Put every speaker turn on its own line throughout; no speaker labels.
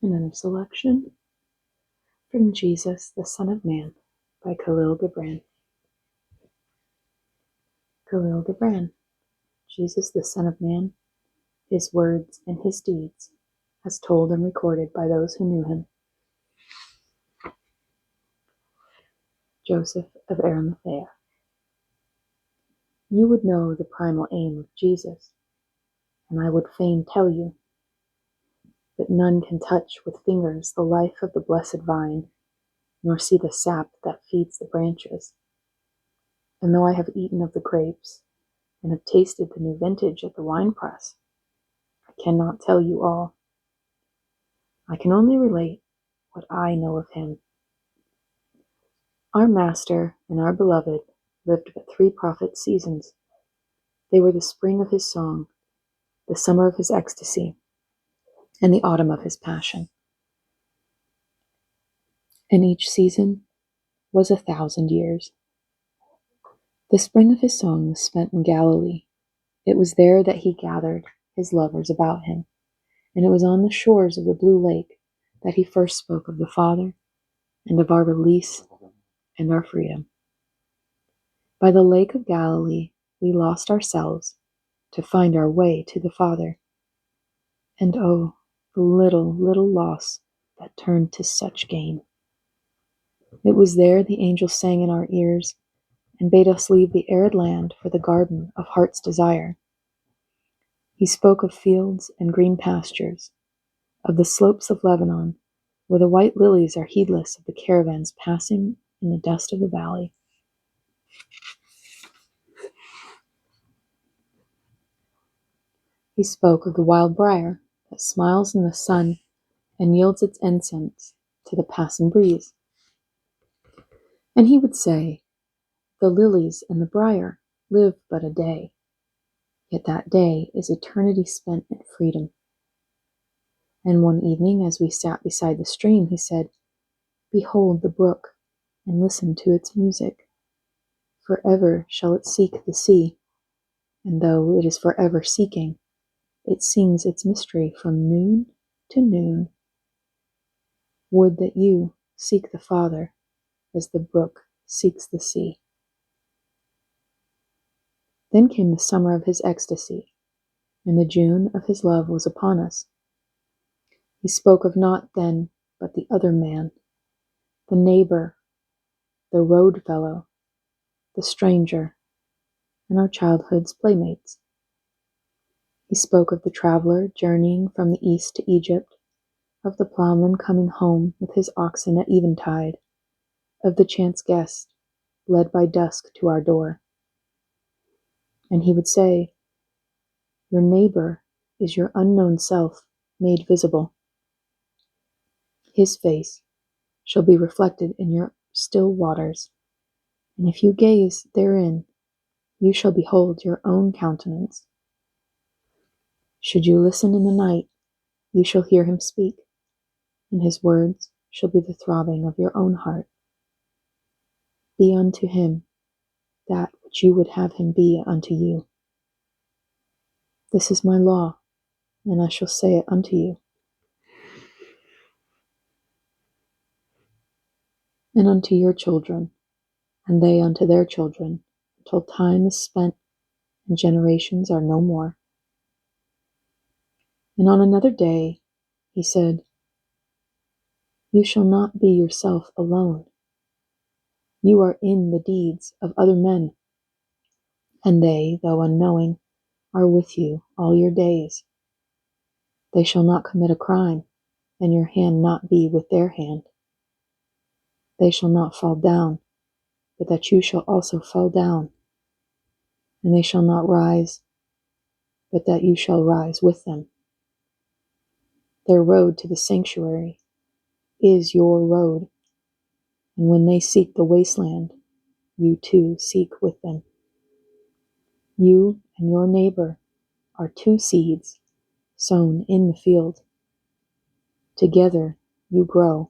And then a selection from Jesus, the Son of Man, by Kahlil. Kahlil. Jesus, the Son of Man, his words and his deeds, as told and recorded by those who knew him. Joseph of Arimathea. You would know the primal aim of Jesus, and I would fain tell you, but none can touch with fingers the life of the blessed vine, nor see the sap that feeds the branches. And though I have eaten of the grapes, and have tasted the new vintage at the winepress, I cannot tell you all. I can only relate what I know of him. Our Master and our Beloved lived but 3 prophet seasons. They were the spring of his song, the summer of his ecstasy, and the autumn of his passion. And each season was 1,000 years. The spring of his song was spent in Galilee. It was there that he gathered his lovers about him, and it was on the shores of the blue lake that he first spoke of the Father and of our release and our freedom. By the lake of Galilee we lost ourselves to find our way to the Father. And oh, the little loss that turned to such gain. It was there the angel sang in our ears and bade us leave the arid land for the garden of heart's desire. He spoke of fields and green pastures, of the slopes of Lebanon, where the white lilies are heedless of the caravans passing in the dust of the valley. He spoke of the wild briar that smiles in the sun and yields its incense to the passing breeze. And he would say, the lilies and the briar live but a day, yet that day is eternity spent in freedom. And one evening, as we sat beside the stream, he said, behold the brook, and listen to its music. Forever shall it seek the sea, and though it is forever seeking, it sings its mystery from noon to noon. Would that you seek the Father as the brook seeks the sea. Then came the summer of his ecstasy, and the June of his love was upon us. He spoke of naught then but the other man, the neighbor, the road fellow, the stranger, and our childhood's playmates. He spoke of the traveler journeying from the east to Egypt, of the plowman coming home with his oxen at eventide, of the chance guest led by dusk to our door. And he would say, your neighbor is your unknown self made visible. His face shall be reflected in your still waters, and if you gaze therein, you shall behold your own countenance. Should you listen in the night, you shall hear him speak, and his words shall be the throbbing of your own heart. Be unto him that which you would have him be unto you. This is my law, and I shall say it unto you. And unto your children, and they unto their children, until time is spent and generations are no more. And on another day he said, you shall not be yourself alone. You are in the deeds of other men, and they, though unknowing, are with you all your days. They shall not commit a crime, and your hand not be with their hand. They shall not fall down, but that you shall also fall down. And they shall not rise, but that you shall rise with them. Their road to the sanctuary is your road, and when they seek the wasteland, you too seek with them. You and your neighbor are 2 seeds sown in the field. Together you grow,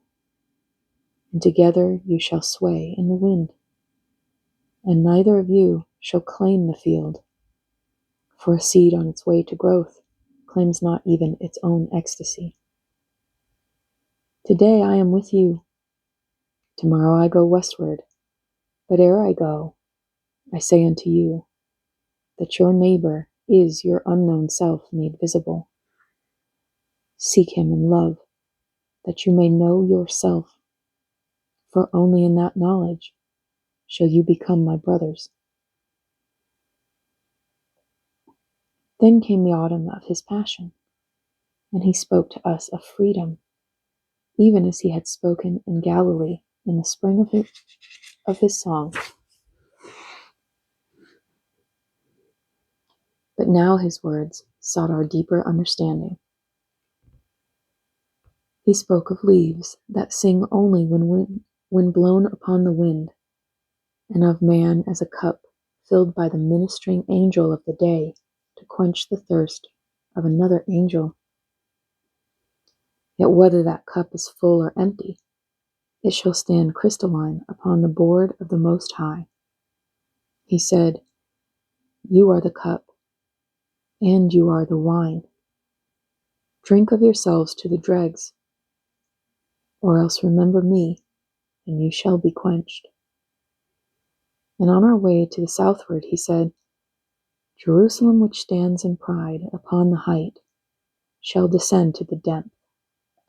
and together you shall sway in the wind. And neither of you shall claim the field, for a seed on its way to growth claims not even its own ecstasy. Today I am with you. Tomorrow I go westward. But ere I go, I say unto you, that your neighbor is your unknown self made visible. Seek him in love, that you may know yourself, for only in that knowledge shall you become my brothers. Then came the autumn of his passion, and he spoke to us of freedom, even as he had spoken in Galilee in the spring of his song. But now his words sought our deeper understanding. He spoke of leaves that sing only when blown upon the wind, and of man as a cup filled by the ministering angel of the day to quench the thirst of another angel. Yet whether that cup is full or empty, it shall stand crystalline upon the board of the Most High. He said, You are the cup, and you are the wine. Drink of yourselves to the dregs, or else remember me, and you shall be quenched. And on our way to the southward, he said, Jerusalem, which stands in pride upon the height, shall descend to the depth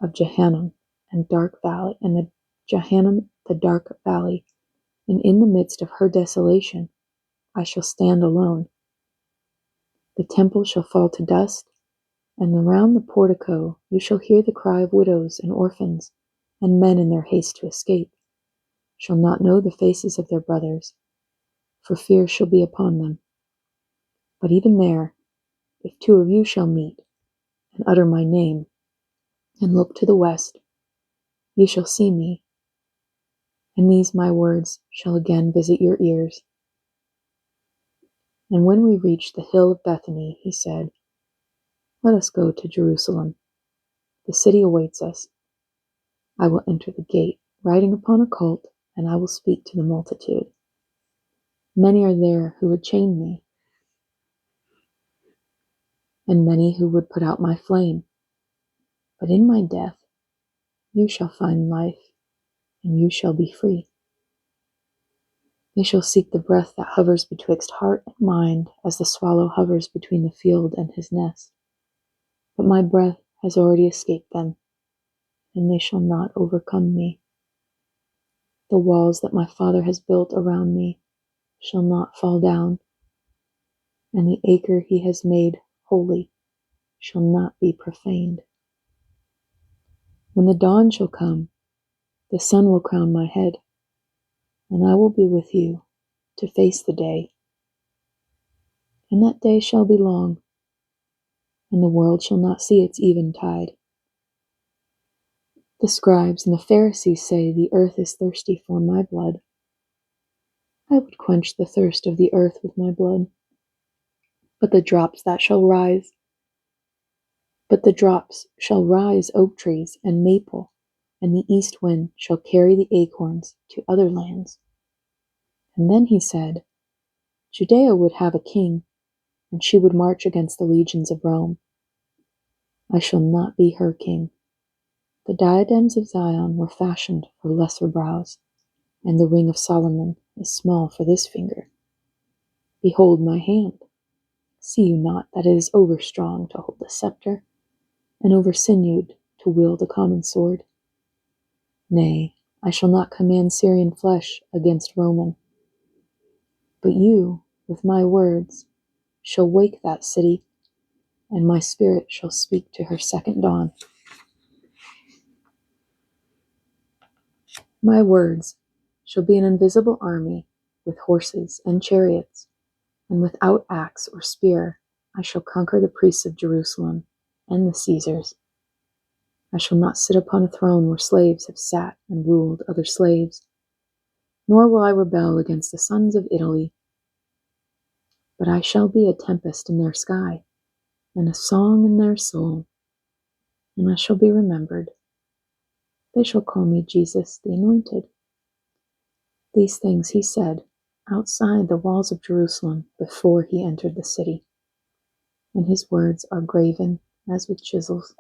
of Jehannam and dark valley, and the Jehannam, the dark valley, and in the midst of her desolation I shall stand alone. The temple shall fall to dust, and around the portico you shall hear the cry of widows and orphans, and men in their haste to escape shall not know the faces of their brothers, for fear shall be upon them. But even there, if two of you shall meet, and utter my name, and look to the west, ye shall see me, and these my words shall again visit your ears. And when we reached the hill of Bethany, he said, Let us go to Jerusalem. The city awaits us. I will enter the gate, riding upon a colt, and I will speak to the multitude. Many are there who would chain me, and many who would put out my flame. But in my death you shall find life, and you shall be free. They shall seek the breath that hovers betwixt heart and mind, as the swallow hovers between the field and his nest. But my breath has already escaped them, and they shall not overcome me. The walls that my Father has built around me shall not fall down, and the acre he has made holy shall not be profaned. When the dawn shall come, the sun will crown my head, and I will be with you to face the day. And that day shall be long, and the world shall not see its eventide. The scribes and the Pharisees say the earth is thirsty for my blood. I would quench the thirst of the earth with my blood. But the drops shall rise oak trees and maple, and the east wind shall carry the acorns to other lands. And then he said, Judea would have a king, and she would march against the legions of Rome. I shall not be her king. The diadems of Zion were fashioned for lesser brows, and the ring of Solomon is small for this finger. Behold my hand. See you not that it is overstrong to hold a scepter, and over-sinewed to wield a common sword? Nay, I shall not command Syrian flesh against Roman. But you, with my words, shall wake that city, and my spirit shall speak to her second dawn. My words shall be an invisible army with horses and chariots, and without axe or spear I shall conquer the priests of Jerusalem and the Caesars. I shall not sit upon a throne where slaves have sat and ruled other slaves, nor will I rebel against the sons of Italy. But I shall be a tempest in their sky, and a song in their soul, and I shall be remembered. They shall call me Jesus the Anointed. These things he said outside the walls of Jerusalem before he entered the city, and his words are graven as with chisels.